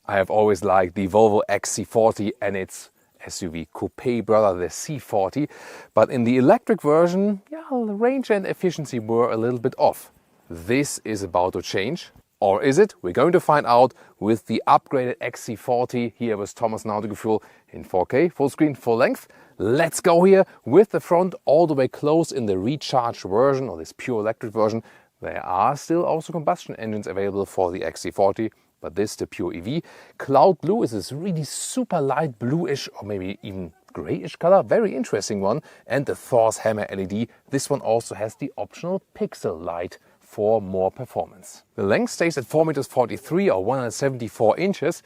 I have always liked the Volvo XC40 and its SUV coupe brother, the C40, but in the electric version, yeah, the range and efficiency were a little bit off. This is about to change. Or is it? We're going to find out with the upgraded XC40 here with Thomas Naugefühl in 4K, full screen, full length. Let's go here with the front all the way closed in the recharged version or this pure electric version. There are still also combustion engines available for the XC40, but this the pure EV. Cloud blue is this really super light bluish or maybe even grayish color, very interesting one. And the Thor's Hammer LED, this one also has the optional pixel light for more performance. The length stays at 4.43 meters or 174 inches.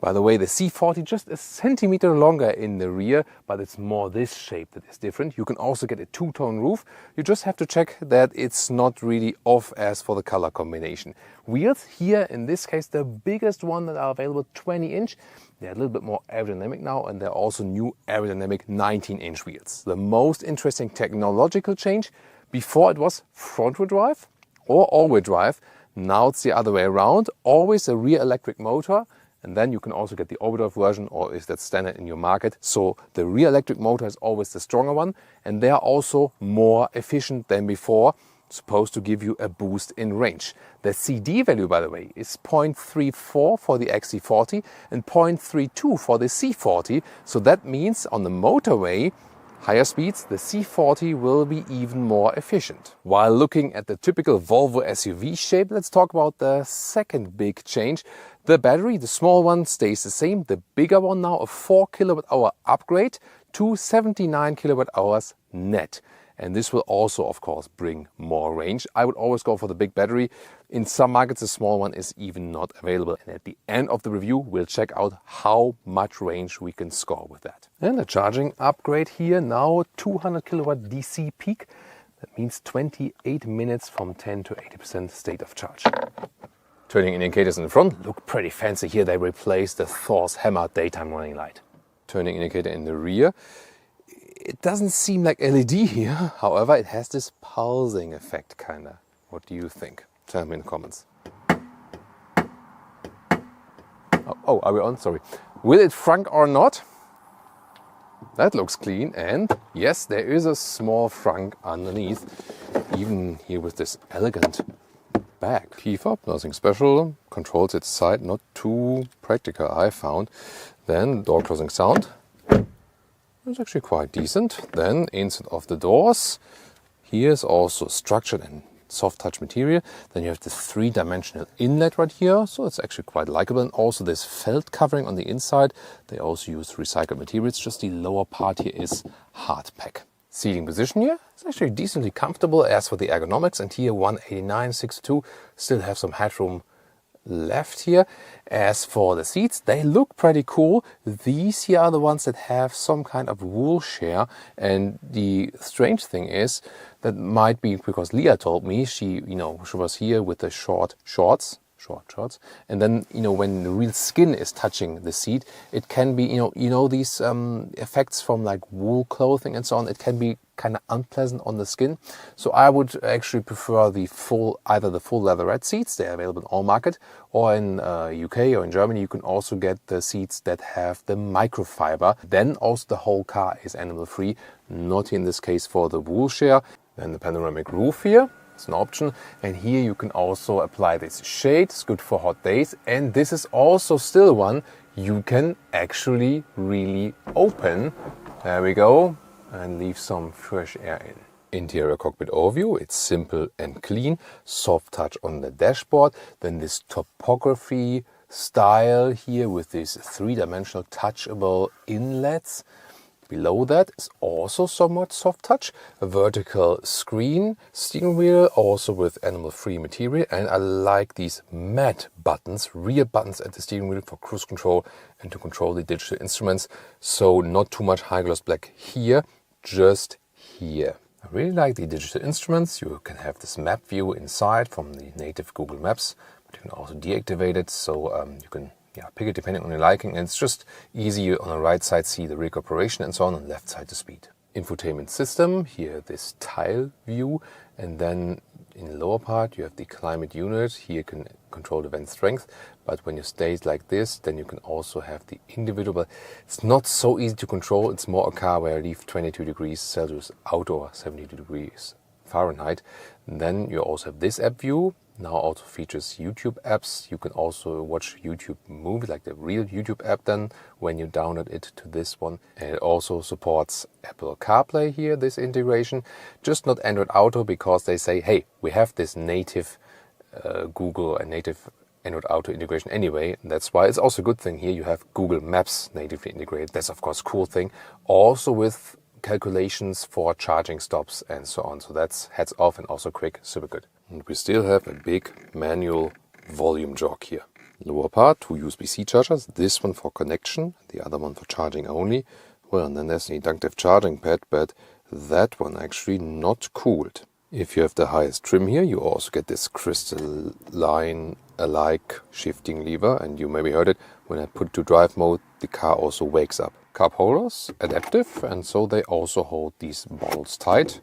By the way, the C40 just a centimeter longer in the rear, but it's more this shape that is different. You can also get a two-tone roof. You just have to check that it's not really off as for the color combination. Wheels here, in this case, the biggest one that are available, 20-inch. They're a little bit more aerodynamic now, and they're also new aerodynamic 19-inch wheels. The most interesting technological change, before it was front-wheel drive or all-wheel drive. Now it's the other way around, always a rear electric motor. And then you can also get the overdrive version, or is that standard in your market. So the rear electric motor is always the stronger one, and they are also more efficient than before, supposed to give you a boost in range. The CD value, by the way, is 0.34 for the XC40 and 0.32 for the C40. So that means on the motorway, higher speeds, the C40 will be even more efficient. While looking at the typical Volvo SUV shape, let's talk about the second big change. The battery, the small one, stays the same. The bigger one now, a 4 kWh upgrade to 79 kWh net. And this will also, of course, bring more range. I would always go for the big battery. In some markets, the small one is even not available. And at the end of the review, we'll check out how much range we can score with that. And the charging upgrade here now, 200 kilowatt DC peak. That means 28 minutes from 10 to 80% state of charge. Turning indicators in the front look pretty fancy here. They replaced the Thor's Hammer daytime running light. Turning indicator in the rear. It doesn't seem like LED here. However, it has this pulsing effect, kinda. What do you think? Tell me in the comments. Oh, are we on? Sorry. Will it frunk or not? That looks clean. And yes, there is a small frunk underneath. Even here with this elegant back. Key fob, nothing special. Controls its side, not too practical, I found. Then door closing sound. It's actually quite decent. Then inside of the doors, here's also structured and soft touch material. Then you have this three-dimensional inlet right here, so it's actually quite likable. And also this felt covering on the inside. They also use recycled materials. Just the lower part here is hard pack. Seating position here is actually decently comfortable as for the ergonomics. And here 189/62 still have some headroom left here. As for the seats, they look pretty cool. These here are the ones that have some kind of wool share, and the strange thing is that might be because Leah told me she was here with the short shorts, and then when the real skin is touching the seat, it can be these effects from like wool clothing and so on. It can be kind of unpleasant on the skin. So I would actually prefer either the full leatherette seats. They're available in all market, or in UK or in Germany you can also get the seats that have the microfiber. Then also the whole car is animal free, not in this case for the wool share. Then the panoramic roof here. It's an option, and here you can also apply this shade. It's good for hot days, and this is also still one you can actually really open. There we go, and leave some fresh air in. Interior cockpit overview, it's simple and clean. Soft touch on the dashboard. Then this topography style here with these three-dimensional touchable inlets. Below that is also somewhat soft touch. A vertical screen, steering wheel also with animal-free material. And I like these matte buttons, rear buttons at the steering wheel for cruise control and to control the digital instruments. So not too much high gloss black here, just here. I really like the digital instruments. You can have this map view inside from the native Google Maps, but you can also deactivate it, so you can pick it depending on your liking, and it's just easy. You on the right side see the rig operation and so on the left side the speed. Infotainment system, here this tile view, and then In the lower part you have the climate unit. Here you can control the vent strength, but when you stay like this, then you can also have the individual, but it's not so easy to control. It's more a car where I leave 22 degrees Celsius outdoor, 72 degrees Fahrenheit. And then you also have this app view. Now also features YouTube apps. You can also watch YouTube movies, like the real YouTube app then, when you download it to this one. And it also supports Apple CarPlay here, this integration. Just not Android Auto, because they say, hey, we have this native Google and native Android Auto integration anyway. And that's why it's also a good thing here. You have Google Maps natively integrated. That's of course a cool thing. Also with calculations for charging stops and so on. So that's heads off and also quick, super good. And we still have a big manual volume jog here. Lower part, 2 USB-C chargers. This one for connection, the other one for charging only. Well, and then there's an inductive charging pad, but that one actually not cooled. If you have the highest trim here, you also get this crystalline-alike shifting lever. And you maybe heard it, when I put it to drive mode, the car also wakes up. Cup holders, adaptive, and so they also hold these bottles tight.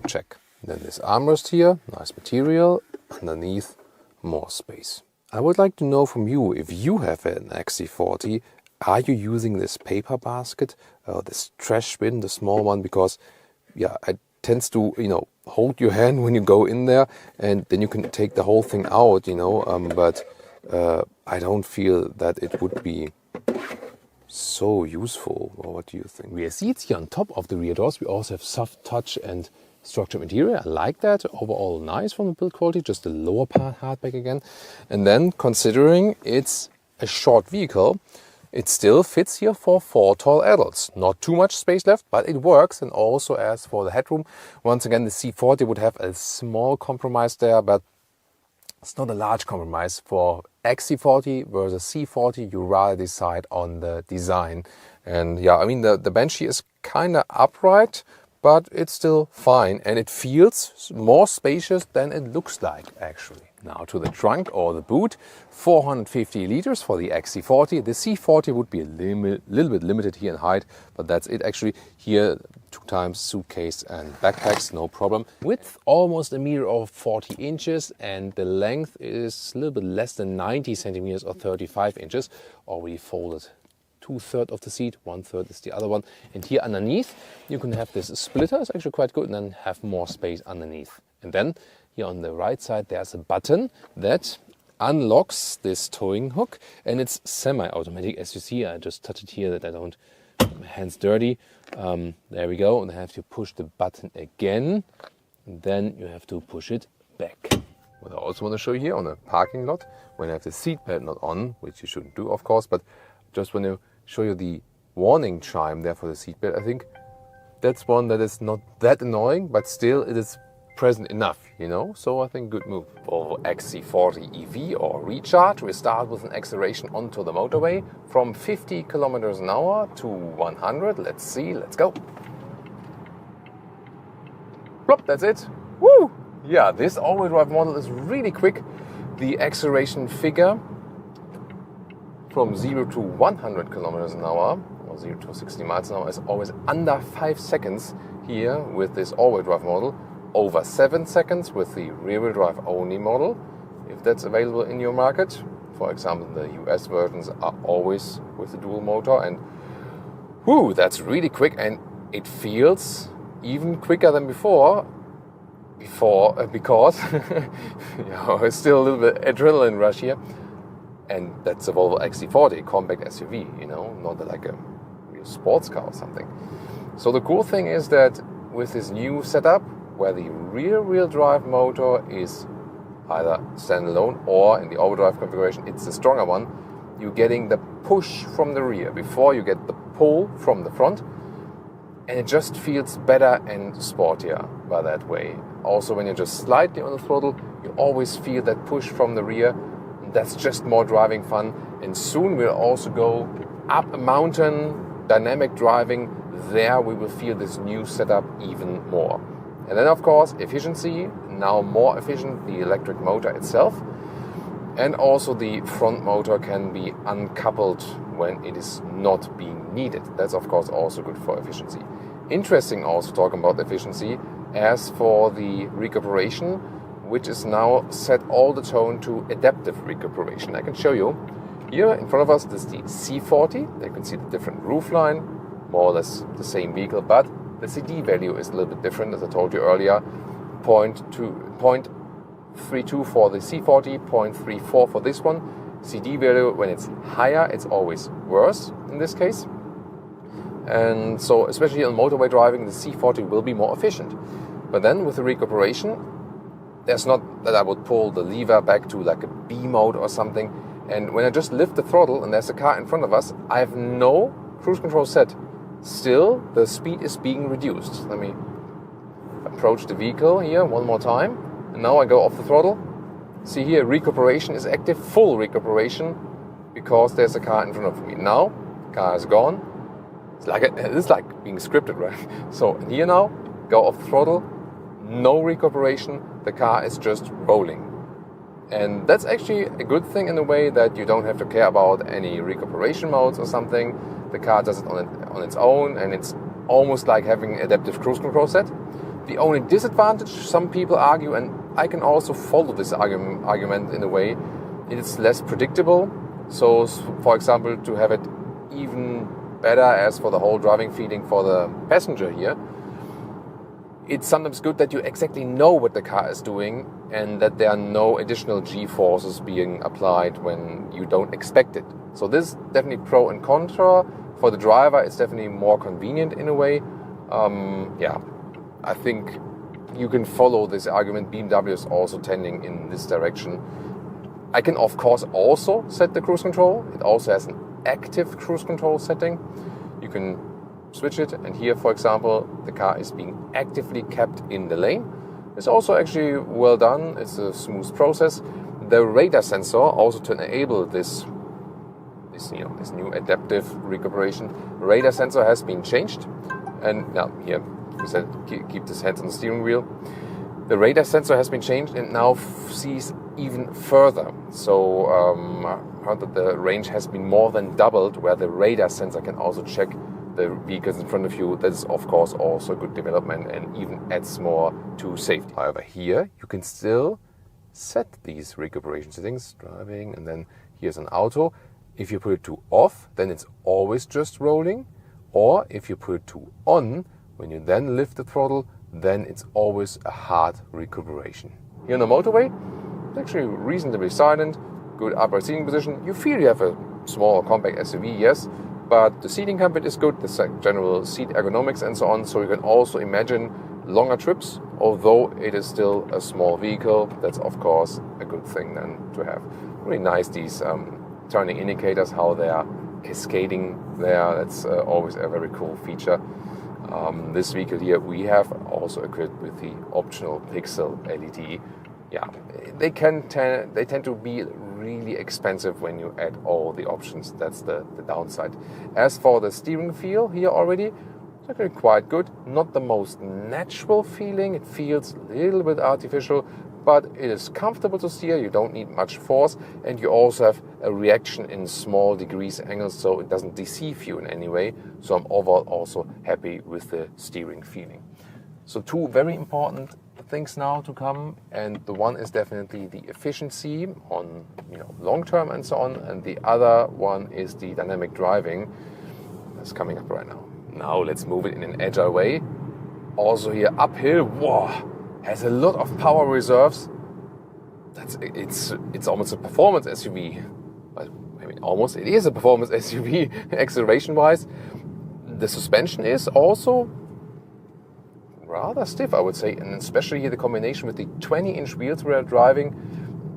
Check. Then this armrest here, nice material. Underneath, more space. I would like to know from you, if you have an XC40, are you using this paper basket, this trash bin, the small one? Because, yeah, it tends to, hold your hand when you go in there, and then you can take the whole thing out, but I don't feel that it would be so useful. Or what do you think? Rear seats here on top of the rear doors. We also have soft touch and structured material. I like that. Overall nice from the build quality. Just the lower part hardback again. And then considering it's a short vehicle, it still fits here for 4 tall adults. Not too much space left, but it works. And also as for the headroom, once again the C40 would have a small compromise there, but it's not a large compromise. For XC40 versus C40, you rather decide on the design. And yeah, I mean the bench here is kind of upright, but it's still fine, and it feels more spacious than it looks like actually. Now to the trunk or the boot, 450 liters for the XC40. The C40 would be a little bit limited here in height, but that's it actually. Here 2 times suitcase and backpacks, no problem. Width almost a meter or 40 inches, and the length is a little bit less than 90 centimeters or 35 inches. Already folded 2/3 of the seat, 1/3 is the other one. And here underneath you can have this splitter, it's actually quite good, and then have more space underneath. And then here on the right side there's a button that unlocks this towing hook, and it's semi-automatic. As you see, I just touch it here that I don't get my hands dirty. There we go, and I have to push the button again, and then you have to push it back. What I also want to show you here on a parking lot, when I have the seat belt not on, which you shouldn't do of course, but just want to show you the warning chime there for the seatbelt. I think that's one that is not that annoying, but still it is present enough, so I think good move. Volvo XC40 EV or Recharge, we start with an acceleration onto the motorway from 50 kilometers an hour to 100. Let's see, let's go. Plop, that's it. Woo! Yeah, this all-wheel drive model is really quick. The acceleration figure from 0 to 100 kilometers an hour, or 0 to 60 miles an hour, is always under 5 seconds here with this all-wheel drive model. Over 7 seconds with the rear-wheel drive only model, if that's available in your market. For example, the US versions are always with the dual motor, and whoo, that's really quick, and it feels even quicker than before because it's still a little bit adrenaline rush here. And that's a Volvo XC40, compact SUV, not like a real sports car or something. So the cool thing is that with this new setup, where the rear-wheel drive motor is either standalone or in the overdrive configuration, it's the stronger one, you're getting the push from the rear before you get the pull from the front, and it just feels better and sportier by that way. Also, when you're just slightly on the throttle, you always feel that push from the rear. That's just more driving fun, and soon we'll also go up a mountain, dynamic driving. There we will feel this new setup even more. And then of course efficiency, now more efficient, the electric motor itself, and also the front motor can be uncoupled when it is not being needed. That's of course also good for efficiency. Interesting also talking about efficiency, as for the recuperation, which is now set all the tone to adaptive recuperation. I can show you. Here in front of us, this is the C40. You can see the different roofline, more or less the same vehicle, but the CD value is a little bit different, as I told you earlier. 0.32 for the C40, 0.34 for this one. CD value, when it's higher, it's always worse in this case. And so, especially on motorway driving, the C40 will be more efficient. But then with the recuperation, there's not that I would pull the lever back to like a B mode or something. And when I just lift the throttle and there's a car in front of us, I have no cruise control set. Still, the speed is being reduced. Let me approach the vehicle here one more time. And now I go off the throttle. See here, recuperation is active, full recuperation, because there's a car in front of me. Now, car is gone. It's like being scripted, right? So here now, go off the throttle, no recuperation, the car is just rolling. And that's actually a good thing in a way that you don't have to care about any recuperation modes or something. The car does it on its own, and it's almost like having an adaptive cruise control set. The only disadvantage, some people argue, and I can also follow this argument in a way, it's less predictable. So, for example, to have it even better as for the whole driving feeling for the passenger here, it's sometimes good that you exactly know what the car is doing and that there are no additional G-forces being applied when you don't expect it. So this is definitely pro and contra. For the driver, it's definitely more convenient in a way. I think you can follow this argument. BMW is also tending in this direction. I can, of course, also set the cruise control. It also has an active cruise control setting. You can switch it, and here, for example, the car is being actively kept in the lane. It's also actually well done. It's a smooth process. The radar sensor, also to enable this new adaptive recuperation, radar sensor has been changed. And now here, we said keep this hands on the steering wheel. The radar sensor has been changed and now sees even further. So I heard that the range has been more than doubled, where the radar sensor can also check the vehicles in front of you. That is, of course, also a good development and even adds more to safety. However, here you can still set these recuperation settings, driving, and then here's an auto. If you put it to off, then it's always just rolling. Or if you put it to on, when you then lift the throttle, then it's always a hard recuperation. Here on the motorway, it's actually reasonably silent, good upright seating position. You feel you have a small compact SUV, yes, but the seating comfort is good, the general seat ergonomics and so on, so you can also imagine longer trips, although it is still a small vehicle. That's of course a good thing then to have. Really nice, these turning indicators, how they are cascading there. That's always a very cool feature. This vehicle here we have also equipped with the optional pixel LED. Yeah, they tend to be really expensive when you add all the options. That's the downside. As for the steering feel here already, it's actually quite good. Not the most natural feeling. It feels a little bit artificial, but it is comfortable to steer. You don't need much force, and you also have a reaction in small degrees angles, so it doesn't deceive you in any way. So I'm overall also happy with the steering feeling. So two very important things now to come, and the one is definitely the efficiency on long term and so on, and the other one is the dynamic driving. That's coming up right now. Now let's move it in an agile way. Also here uphill, has a lot of power reserves. It's almost a performance SUV. I mean, almost it is a performance SUV acceleration wise. The suspension is also rather stiff, I would say, and especially here the combination with the 20-inch wheels we are driving.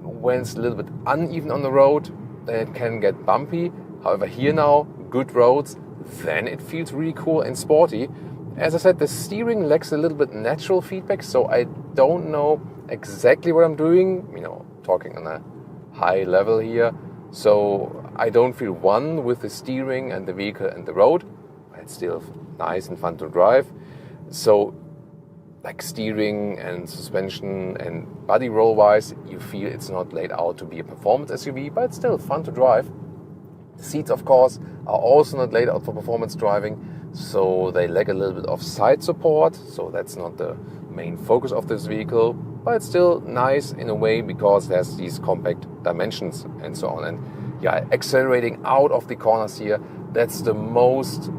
When it's a little bit uneven on the road, then it can get bumpy. However, here now, good roads, then it feels really cool and sporty. As I said, the steering lacks a little bit natural feedback, so I don't know exactly what I'm doing, talking on a high level here. So I don't feel one with the steering and the vehicle and the road, but it's still nice and fun to drive. So like steering and suspension and body roll wise, you feel it's not laid out to be a performance SUV, but it's still fun to drive. The seats, of course, are also not laid out for performance driving, so they lack a little bit of side support, so that's not the main focus of this vehicle. but it's still nice in a way because it has these compact dimensions and so on. And yeah, accelerating out of the corners here, that's the most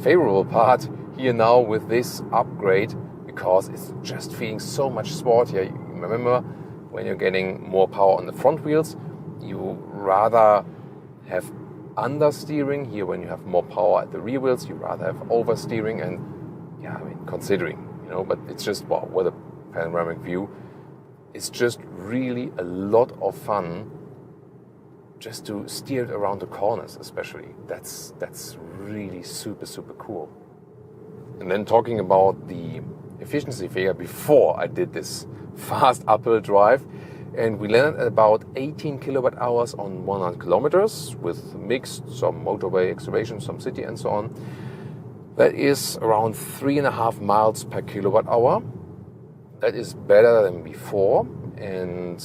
favorable part here now with this upgrade, because it's just feeling so much sportier. You remember, when you're getting more power on the front wheels, you rather have understeering. Here, when you have more power at the rear wheels, you rather have oversteering. And yeah, I mean, considering, but it's just, wow, what a panoramic view. It's just really a lot of fun just to steer it around the corners, especially. That's really super, super cool. And then talking about the efficiency figure before I did this fast uphill drive, and we landed at about 18 kilowatt hours on 100 kilometers with mixed, some motorway acceleration, some city and so on. That is around 3.5 miles per kilowatt hour. That is better than before and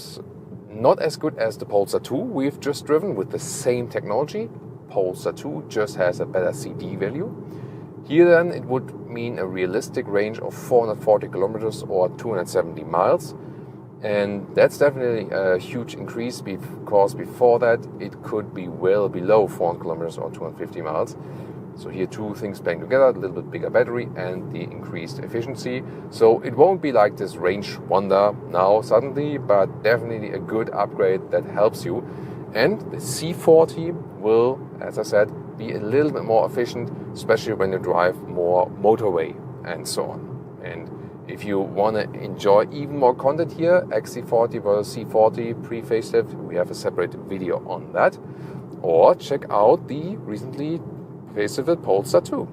not as good as the Polestar 2 we've just driven with the same technology. Polestar 2 just has a better CD value. Here then it would mean a realistic range of 440 kilometers or 270 miles. And that's definitely a huge increase because before that it could be well below 400 kilometers or 250 miles. So here two things playing together, a little bit bigger battery and the increased efficiency. So it won't be like this range wonder now suddenly, but definitely a good upgrade that helps you. And the C40 will, as I said, be a little bit more efficient, especially when you drive more motorway and so on. And if you want to enjoy even more content here, XC40 versus C40 pre-facelift, we have a separate video on that. Or check out the recently facelifted Polestar 2.